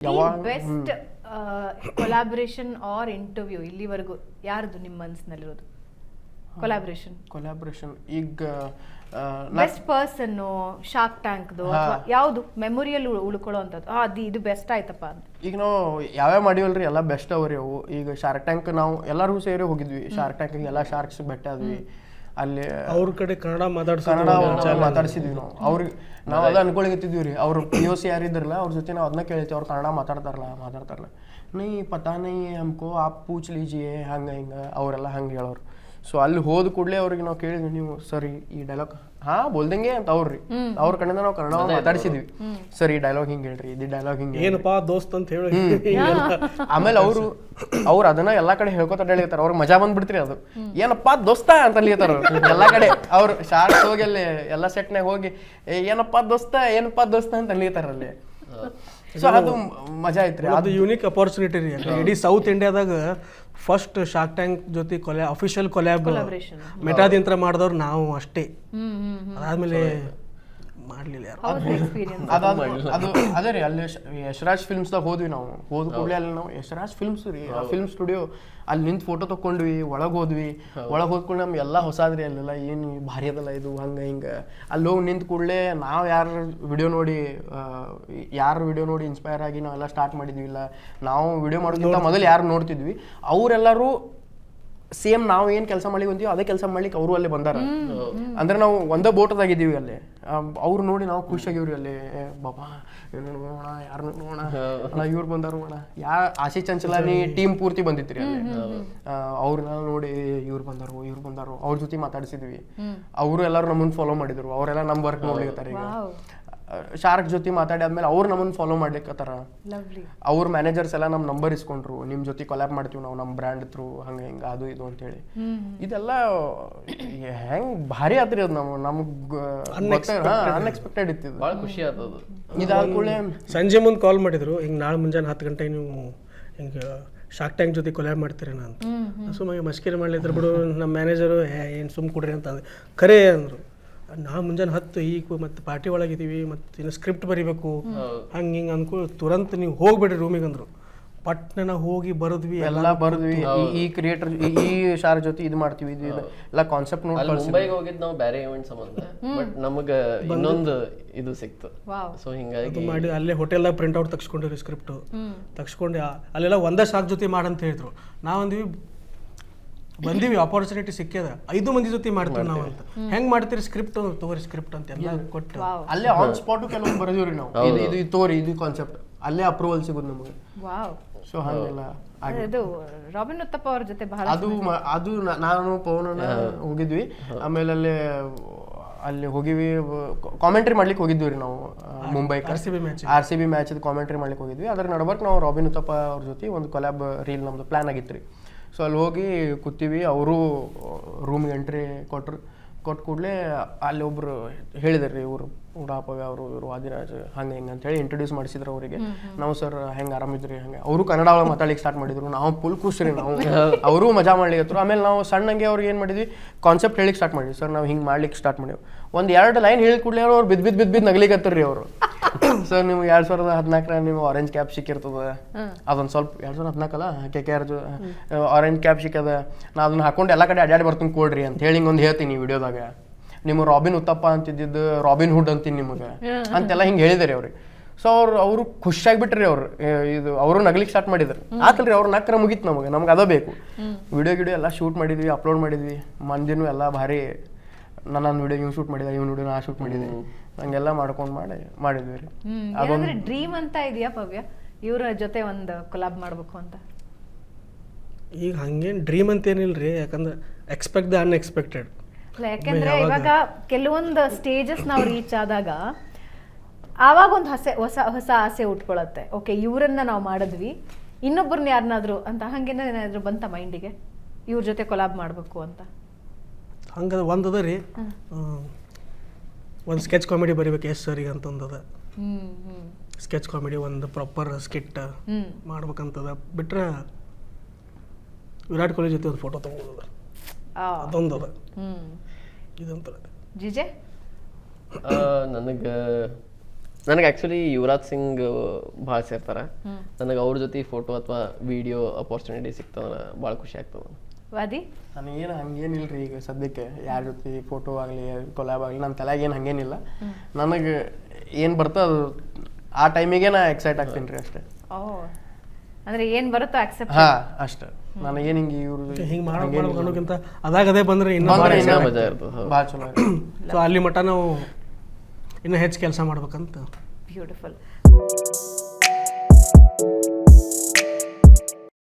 Best collaboration R interview ಇಲ್ಲಿವರೆಗೂ ಯಾರ್ದು ನಿಮ್ಮ ಮನಸ್ಸಿನಲ್ಲಿರೋದು? ಕೊಲಾಬ್ರೇಷನ್ ಈಗ ಬೆಸ್ಟ್ ಪರ್ಸನ್ ಶಾರ್ಕ್ ಟ್ಯಾಂಕ್ದು ಯಾವುದು ಮೆಮೊರಿಯಲ್ಲಿ ಉಳ್ಕೊಳ್ಳೋ ಅಂಥದ್ದು ಇದು ಬೆಸ್ಟ್ ಆಯ್ತಪ್ಪ ಅಂತ? ಈಗ ನಾವು ಯಾವ್ಯಾವ ಮಾಡಿವಲ್ರಿ ಎಲ್ಲ ಬೆಸ್ಟ್ ಅವ್ರಿ ಅವು. ಈಗ ಶಾರ್ಕ್ ಟ್ಯಾಂಕ್ ನಾವು ಎಲ್ಲರೂ ಸೇರಿ ಹೋಗಿದ್ವಿ ಶಾರ್ಕ್ ಟ್ಯಾಂಕ್, ಎಲ್ಲ ಶಾರ್ಕ್ಸ್ ಭೇಟಿ ಆದ್ವಿ. ಅಲ್ಲಿ ಅವ್ರ ಕಡೆ ಕನ್ನಡ ಮಾತಾಡ್ಸಿದ್ವಿ ನಾವು. ಅವ್ರಿಗೆ ನಾವು ಅದ ಅನ್ಕೊಳಗತ್ತಿದ್ವಿ ರೀ. ಅವ್ರು POC ಯಾರಿದ್ರಲ್ಲ ಅವ್ರ ಜೊತೆ ನಾವು ಅದನ್ನ ಕೇಳ್ತೀವಿ, ಅವ್ರು ಕನ್ನಡ ಮಾತಾಡ್ತಾರಲ್ಲ ನೈ ಪತಾ ನೈ ಹಮ್ಕೋ ಆಪ್ ಪೂಚ್ ಲೀಜಿಯೇ ಹಂಗೆ ಹಿಂಗೆ ಅವರೆಲ್ಲ ಹಂಗೆ ಹೇಳೋರು. ಸೊ ಅಲ್ಲಿ ಹೋದ ಕೂಡಲೇ ಅವ್ರಿಗೆ ನಾವು ಕೇಳಿದ್ವಿ, ನೀವು ಸರಿ ಈ ಡೈಲಾಗ್ ಬೋಲ್ದಂಗೆ ಅಂತ ಅವ್ರಿ ಅವ್ರ ಕಡೆಯಿಂದ ನಾವು ಕನ್ನಡ ಮಾತಾಡ್ಸಿದ್ವಿ. ಸರ್ ಈ ಡೈಲಾಗ್ ಹಿಂಗೆ ಹೇಳ್ರಿ, ಇದು ಡೈಲಾಗ್ ಹಿಂಗೆ ಏನಪ್ಪಾ ದೋಸ್ತ್ ಅಂತ ಹೇಳಿ. ಆಮೇಲೆ ಅವ್ರು ಅದನ್ನ ಎಲ್ಲಾ ಕಡೆ ಹೇಳ್ಕೊತ ಹೇಳಿರ್ತಾರ. ಅವ್ರಿಗೆ ಮಜಾ ಬಂದ್ಬಿಡ್ತ್ರಿ ಅದು. ಏನಪ್ಪಾ ದೋಸ್ತ ಅಂತ ಹೇಳಿರ್ತಾರ ಎಲ್ಲಾ ಕಡೆ. ಅವ್ರು ಶಾರ್ಟ್ ಹೋಗಿ ಅಲ್ಲಿ ಎಲ್ಲಾ ಸೆಟ್ನಾಗ ಹೋಗಿ ಏನಪ್ಪಾ ದೋಸ್ತ ಅಂತ ಹೇಳಿರ್ತಾರ ಅಲ್ಲಿ. ಸೊ ಅದು ಮಜಾ ಐತ್ರಿ. ಅದು ಯೂನಿಕ್ ಅಪರ್ಚುನಿಟಿ ರೀ. ಇಡೀ ಸೌತ್ ಇಂಡಿಯಾದಾಗ ಫಸ್ಟ್ ಶಾರ್ಕ್ ಟ್ಯಾಂಕ್ ಜೊತೆ ಅಫಿಷಿಯಲ್ ಕೊಲಾಬ್ರೇಷನ್ ಮೆಟಾದಿಂತ್ರ ಮಾಡಿದವ್ರು ನಾವು ಅಷ್ಟೇ. ಅದಾದ್ಮೇಲೆ ಮಾಡ್ಲಿಲ್ಲ ಯಾರು. ಅದು ಅದೇ ರೀ. ಅಲ್ಲಿ ಯಶರಾಜ್ ಫಿಲ್ಮ್ಸ್ದಾಗ ಹೋದ್ವಿ ನಾವು. ಹೋದ ಕೂಡಲೇ ಅಲ್ಲಿ ನಾವು ಯಶರಾಜ್ ಫಿಲ್ಮ್ಸ್ ರೀ, ಫಿಲ್ಮ್ ಸ್ಟುಡಿಯೋ ಅಲ್ಲಿ ನಿಂತು ಫೋಟೋ ತಕೊಂಡ್ವಿ. ಒಳಗೆ ಹೋದ್ವಿ. ಒಳಗೆ ಹೋದ್ಕೊಂಡು ನಮ್ಗೆ ಎಲ್ಲ ಹೊಸಾದ್ರಿ. ಅಲ್ಲೆಲ್ಲ ಏನು ಭಾರಿ ಅದಲ್ಲ ಇದು ಹಂಗೆ ಹಿಂಗೆ. ಅಲ್ಲಿ ಹೋಗಿ ನಿಂತ ಕೂಡಲೇ ನಾವು ಯಾರ ವಿಡಿಯೋ ನೋಡಿ ಇನ್ಸ್ಪೈರ್ ಆಗಿ ನಾವೆಲ್ಲ ಸ್ಟಾರ್ಟ್ ಮಾಡಿದ್ವಿ. ಇಲ್ಲ ನಾವು ವಿಡಿಯೋ ಮಾಡೋದಕ್ಕಿಂತ ಮೊದಲು ಯಾರು ನೋಡ್ತಿದ್ವಿ ಅವರೆಲ್ಲರೂ ಸೇಮ್ ನಾವು ಏನು ಕೆಲಸ ಮಾಡ್ಲಿಕ್ಕೆ ಅದೇ ಕೆಲಸ ಮಾಡ್ಲಿಕ್ಕೆ ಅವರು ಅಲ್ಲಿ ಬಂದಾರ. ಅಂದ್ರೆ ನಾವು ಒಂದೇ ಬೋಟದಾಗಿದ್ದೀವಿ ಅಲ್ಲಿ. ಅವ್ರು ನೋಡಿ ನಾವು ಖುಷಿಯಾಗಿವ್ರಿ ಅಲ್ಲಿ. ಬಾಬಾ ನೋಡೋಣ ಯಾರು ನೋಡೋಣ ಇವ್ರು ಬಂದಾರ ನೋಡ ಆಶಿ ಚಂಚಲಾನಿ ಟೀಮ್ ಪೂರ್ತಿ ಬಂದಿತ್ರಿ ಅಲ್ಲಿ. ಅವ್ರನ್ನ ನೋಡಿ ಇವ್ರು ಬಂದಾರು ಅವ್ರ ಜೊತೆ ಮಾತಾಡ್ಸಿದ್ವಿ. ಅವರು ಎಲ್ಲರೂ ನಮ್ಮನ್ನ ಫಾಲೋ ಮಾಡಿದ್ರು. ಅವರೆಲ್ಲ ನಮ್ಮ ವರ್ಕ್ ನೋಡ್ಲಿಕತ್ತಾರ. ಈಗ ಶಾರ್ಕ್ ಜೊತೆ ಮಾತಾಡಿ ಆದ್ಮೇಲೆ ಅವ್ರು ನಮ್ಮನ್ನ ಫಾಲೋ ಮಾಡ್ಲಿಕ್ಕತ್ತಾರ. ಅವ್ರ ಮ್ಯಾನೇಜರ್ಸ್ ಎಲ್ಲ ನಮ್ಮ ನಂಬರ್ ಇಸ್ಕೊಂಡ್ರು. ನಿಮ್ ಜೊತೆ ಕೊಲ್ಯಾಬ್ ಮಾಡ್ತೀವಿ ನಾವು ನಮ್ಮ ಬ್ರ್ಯಾಂಡ್ ಥ್ರೂ ಹಂಗೆ ಹಿಂಗೆ ಅದು ಇದು ಅಂತ ಹೇಳಿ. ಇದೆಲ್ಲ ಹೆಂಗ್ ಭಾರಿ ಆತ್ರಿ ಅದು. ನಮ್ಗ್ ಅನ್ಎಕ್ಸ್ಪೆಕ್ಟೆಡ್ ಇತ್ತು. ಭಾಳ ಖುಷಿ ಆತದು. ಇದಾದ ಕೂಡಲೇ ಸಂಜೆ ಮುಂದೆ ಕಾಲ್ ಮಾಡಿದ್ರು, ಹಿಂಗೆ ನಾಳೆ ಮುಂಜಾನೆ 10 ಗಂಟೆಗೆ ನೀವು ಹಿಂಗೆ ಶಾರ್ಕ್ ಟ್ಯಾಂಕ್ ಜೊತೆ ಕೊಲ್ಯಾಬ್ ಮಾಡ್ತೀರೇನ ಅಂತ. ಸುಮ್ಮನೆ ಮಸ್ಕಿರಿ ಮಾಡ್ಲಿದ್ರು ಬಿಡು. ನಮ್ಮ ಮ್ಯಾನೇಜರು ಏನು ಸುಮ್ಮ ಕೊಡ್ರಿ ಅಂತ ಖರೆ ಅಂದರು. ನಾವು ಮುಂಜಾನೆ 10 ಈಗ ಮತ್ತೆ ಪಾರ್ಟಿ ಒಳಗಿದ್ದೀವಿ, ಮತ್ತೆ ಇನ್ನು ಸ್ಕ್ರಿಪ್ಟ್ ಬರೀಬೇಕು ಹಂಗೆ ಹಿಂಗೆ ಅನ್ಕೊ ತುರಂತ ನೀವು ಹೋಗ್ಬೇಡ್ರಿ ರೂಮಿಗೆ ಅಂದರು. ಪಟ್ನ ಹೋಗಿ ಬರದ್ವಿ ಈ ಕ್ರಿಯೇಟರ್ ಈ ಶಾರ್ ಜೊತೆ ಇದು ಮಾಡ್ತೀವಿ, ಇದು ಎಲ್ಲ ಕಾನ್ಸೆಪ್ಟ್ ನೋಡಿ ಮುಂಬೈಗೆ ಹೋಗಿದ್ದು ನಾವು ಬೇರೆ ಇವೆಂಟ್ ಸಂಬಂಧ. ಬಟ್ ನಮಗೆ ಇನ್ನೊಂದು ಇದು ಸಿಕ್ತು. ಸೊ ಹಿಂಗಾಗಿ ಮಾಡಿ ಅಲ್ಲೇ ಹೋಟೆಲ್ದಾಗ ಪ್ರಿಂಟ್ ಔಟ್ ತಗ್ಸ್ಕೊಂಡಿರಿ ಸ್ಕ್ರಿಪ್ಟ್ ತಗ್ಸ್ಕೊಂಡು ಅಲ್ಲೆಲ್ಲ ಒಂದೇ ಶಾರ್ಕ್ ಜೊತೆ ಮಾಡಂತ ಹೇಳಿದ್ರು. ನಾವಂದ್ವಿ ಬಂದೀವಿ, ಆಪರ್ಚುನಿಟಿ ಸಿಕ್ಕ್ಯದ 5 ಮಂದಿ ಜೊತೆ ಮಾಡ್ತೀವಿ ನಾವು ಅಂತ. ಹೆಂಗ್ ಮಾಡ್ತೀರಿ ಸ್ಕ್ರಿಪ್ಟ್ ತಗೋರಿ ಸ್ಕ್ರಿಪ್ಟ್ ಅಂತ ಎಲ್ಲ ಕೊಟ್ಟು ಅಲ್ಲೇ ಆನ್ ಸ್ಪಾಟ್ ಕೆಲವೊಂದು ಬರೆದಿವ್ರಿ ನಾವು. ಇದು ತೋರಿ ಇದು ಕಾನ್ಸೆಪ್ಟ್ ಅಲ್ಲೇ ಅಪ್ರೂವಲ್ ಸಿಗೋದು ನಮಗೆ. ಸೊ ಹಾಗೆಲ್ಲ ಅದು ರಾಬಿನ್ ಉತ್ತಪ್ಪ ಅವ್ರ ಜೊತೆ ಬಹಳ ಅದು ನಾನು ಪವನನ ಹೋಗಿದ್ವಿ. ಆಮೇಲೆ ಅಲ್ಲಿ ಹೋಗಿವಿ ಕಾಮೆಂಟ್ರಿ ಮಾಡ್ಲಿಕ್ಕೆ ಹೋಗಿದ್ವಿ ರೀ ನಾವು ಮುಂಬೈ RCB ಮ್ಯಾಚ್ ಕಾಮೆಂಟ್ರಿ ಮಾಡ್ಲಿಕ್ಕೆ ಹೋಗಿದ್ವಿ. ಅದ್ರ ನಡ್ಬರ್ಕ್ ನಾವು ರಾಬಿನ್ ಉತ್ತಪ್ಪ ಅವ್ರ ಜೊತೆ ಒಂದು ಕೊಲ್ಯಾಬ್ ರೀಲ್ ನಮ್ದು ಪ್ಲಾನ್ ಆಗಿತ್ತು ರೀ. ಸೊ ಅಲ್ಲಿ ಹೋಗಿ ಕೂತೀವಿ. ಅವರು ರೂಮ್ಗೆ ಎಂಟ್ರಿ ಕೊಟ್ಟು ಕೂಡಲೇ ಅಲ್ಲಿ ಒಬ್ರು ಹೇಳಿದಾರೆ ರೀ, ಇವರು ಉಡಾಪಗ ಇವರು ಆದಿರಾಜ್ ಹಂಗೆ ಹಿಂಗೆ ಅಂತೇಳಿ ಇಂಟ್ರೊಡ್ಯೂಸ್ ಮಾಡಿಸಿದ್ರು ಅವರಿಗೆ. ನಾವು ಸರ್ ಹೆಂಗೆ ಆರಾಮಿದ್ರಿ ಹಂಗೆ. ಅವರು ಕನ್ನಡ ಒಳಗೆ ಮಾತಾಡ್ಲಿಕ್ಕೆ ಸ್ಟಾರ್ಟ್ ಮಾಡಿದ್ರು. ನಾವು ಫುಲ್ ಖುಷಿ ರೀ. ನಾವು ಅವರು ಮಜಾ ಮಾಡ್ಲಿಕ್ಕೆ. ಆಮೇಲೆ ನಾವು ಸಣ್ಣಂಗೆ ಅವ್ರಿಗೆ ಏನು ಮಾಡಿದ್ವಿ, ಕಾನ್ಸೆಪ್ಟ್ ಹೇಳಿಕ್ಕೆ ಸ್ಟಾರ್ಟ್ ಮಾಡಿದ್ವಿ. ಸರ್ ನಾವು ಹಿಂಗೆ ಮಾಡ್ಲಿಕ್ಕೆ ಸ್ಟಾರ್ಟ್ ಮಾಡಿವಿ. 1-2 ಲೈನ್ ಹೇಳಿ ಕೂಡಲೇ ಅವ್ರು ಬಿದ್ದು ನಗಲಿಕತ್ತಾರ ರೀ ಅವರು. ಸರ್ ನೀವು 2014 ನೀವು ಆರೆಂಜ್ ಕ್ಯಾಪ್ ಸಿಕ್ಕಿರ್ತದ, ಅದೊಂದು ಸ್ವಲ್ಪ 2014 ಅಲ್ಲ KKR ಆರೆಂಜ್ ಕ್ಯಾಪ್ ಸಿಕ್ಕದ, ನಾ ಅದನ್ನ ಹಾಕೊಂಡು ಎಲ್ಲ ಕಡೆ ಅಡ್ಡಾಡಿ ಬರ್ತೀನಿ ಕೊಡ್ರಿ ಅಂತ ಹೇಳಿ ಹಿಂಗೊಂದು ಹೇಳ್ತೀನಿ ವಿಡಿಯೋದಾಗ. ನಿಮ್ಮ ರಾಬಿನ್ ಉತ್ತಪ್ಪ ಅಂತಿದ್ದು ರಾಬಿನ್ ಹುಡ್ ಅಂತೀನಿ ನಿಮಗೆ ಅಂತೆಲ್ಲ ಹಿಂಗೆ ಹೇಳಿದಾರೆ ಅವ್ರಿಗೆ. ಸೊ ಅವರು ಖುಷಿಯಾಗಿಬಿಟ್ರಿ. ಅವ್ರು ಇದು ಅವರು ನಗ್ಲಿಕ್ಕೆ ಸ್ಟಾರ್ಟ್ ಮಾಡಿದ್ರು. ಆತಲ್ರಿ ಅವ್ರು ನಕ್ರ ಮುಗೀತು. ನಮ್ಗೆ ಅದ ಬೇಕು. ವಿಡಿಯೋ ಎಲ್ಲ ಶೂಟ್ ಮಾಡಿದ್ವಿ, ಅಪ್ಲೋಡ್ ಮಾಡಿದ್ವಿ. ಮಂದಿನೂ ಎಲ್ಲ ಭಾರಿ ನನ್ನ ವಿಡಿಯೋ ಇವ್ನು ಶೂಟ್ ಮಾಡಿದ, ಇವ್ನ ವಿಡಿಯೋ ನಾ ಶೂಟ್ ಮಾಡಿದ್ವಿ. ಹಂಗೆಲ್ಲ ಮಾಡ್ಕೊಂಡು ಮಾಡಿದ್ವಿ ರೀ. ಅದೊಂದು ಡ್ರೀಮ್ ಅಂತ ಇದೆಯಾ ಪವ್ಯ, ಇವ್ರ ಜೊತೆ ಒಂದು ಕೊಲಾಬ್ ಮಾಡ್ಬೇಕು ಅಂತ? ಈಗ ಹಂಗೇನು ಡ್ರೀಮ್ ಅಂತ ಏನಿಲ್ರಿ, ಯಾಕಂದ್ರೆ ಎಕ್ಸ್ಪೆಕ್ಟ್ ದ ಅನ್ಎಕ್ಸ್ಪೆಕ್ಟೆಡ್. ಯಾಕಂದ್ರೆ ಇವಾಗ ಕೆಲವೊಂದು ಸ್ಟೇಜಸ್ ನಾವು ರೀಚ್ ಆದಾಗ ಆವಾಗ ಒಂದು ಹೊಸ ಆಸೆ ಉಟ್ಕೊಳತ್ತೆ. ಓಕೆ ಇವ್ರನ್ನ ನಾವು ಮಾಡಿದ್ವಿ, ಇನ್ನೊಬ್ಬರನ್ನ ಯಾರನ್ನಾದ್ರು ಅಂತ ಹಂಗೇನಾದ್ರು ಬಂತ ಮೈಂಡಿಗೆ ಇವ್ರ ಜೊತೆ ಕೊಲಾಬ್ ಮಾಡ್ಬೇಕು ಅಂತ? ಹಂಗ ಒಂದದ ರೀ, ಒಂದು ಸ್ಕೆಚ್ ಕಾಮಿಡಿ ಬರಿಬೇಕು ಎಸ್ ಸರಿಗೆ ಅಂತ ಒಂದದ. ಸ್ಕೆಚ್ ಕಾಮಿಡಿ ಒಂದು ಪ್ರಾಪರ್ ಸ್ಕಿಟ್ ಮಾಡ್ಬೇಕಂತದ. ಬಿಟ್ರೆ ವಿರಾಟ್ ಕೊಹ್ಲಿ ಜೊತೆ ಒಂದು ಫೋಟೋ ತಗೋದ ಅದೊಂದದ. ಇದಂತ ಜಿಜೆ ನನಗೆ ನನಗೆ ಆ್ಯಕ್ಚುಲಿ ಯುವರಾಜ್ ಸಿಂಗ್ ಭಾಳ ಸೇರ್ತಾರೆ. ನನಗೆ ಅವ್ರ ಜೊತೆ ಫೋಟೋ ಅಥವಾ ವಿಡಿಯೋ ಅಪರ್ಚುನಿಟಿ ಸಿಗ್ತದೆ ಭಾಳ ಖುಷಿ ಆಗ್ತದೆ. ವಾದಿ ನನಗೇನು ಹಂಗೇನಿಲ್ರಿ ಈಗ ಸದ್ಯಕ್ಕೆ ಯಾರ ಜೊತೆ ಫೋಟೋ ಆಗಲಿ ಕೊಲಾಬ್ ಆಗಲಿ ನನ್ನ ತಲೆಯಾಗ ಏನು ಹಂಗೇನಿಲ್ಲ. ನನಗೆ ಏನು ಬರ್ತೋ ಅದು ಆ ಟೈಮಿಗೆ ನಾ ಎಕ್ಸೈಟ್ ಆಗ್ತೀನಿ ರೀ ಅಷ್ಟೇ. ಓ ಅಂದ್ರೆ ಏನ್ ಬರುತ್ತೋ ಅಕ್ಸೆಪ್ಟ್. ಹಾ ಅಷ್ಟೇ. ನನಗೇನು ಹಿಂಗೆ ಇವ್ರದ್ದು ಹಿಂಗೆ ಮಾಡೋಕೆ ಅನ್ನೋಕ್ಕಿಂತ ಅದೇ ಬಂದರೆ ಇನ್ನೂ ಮಜಾ ಇರ್ತದೆ. ಭಾಳ ಚಲೋ ಇದೆ. ಸೊ ಅಲ್ಲಿ ಮಟ್ಟ ನಾವು ಇನ್ನೂ ಹೆಚ್ಚು ಕೆಲಸ ಮಾಡ್ಬೇಕಂತ. ಬ್ಯೂಟಿಫುಲ್.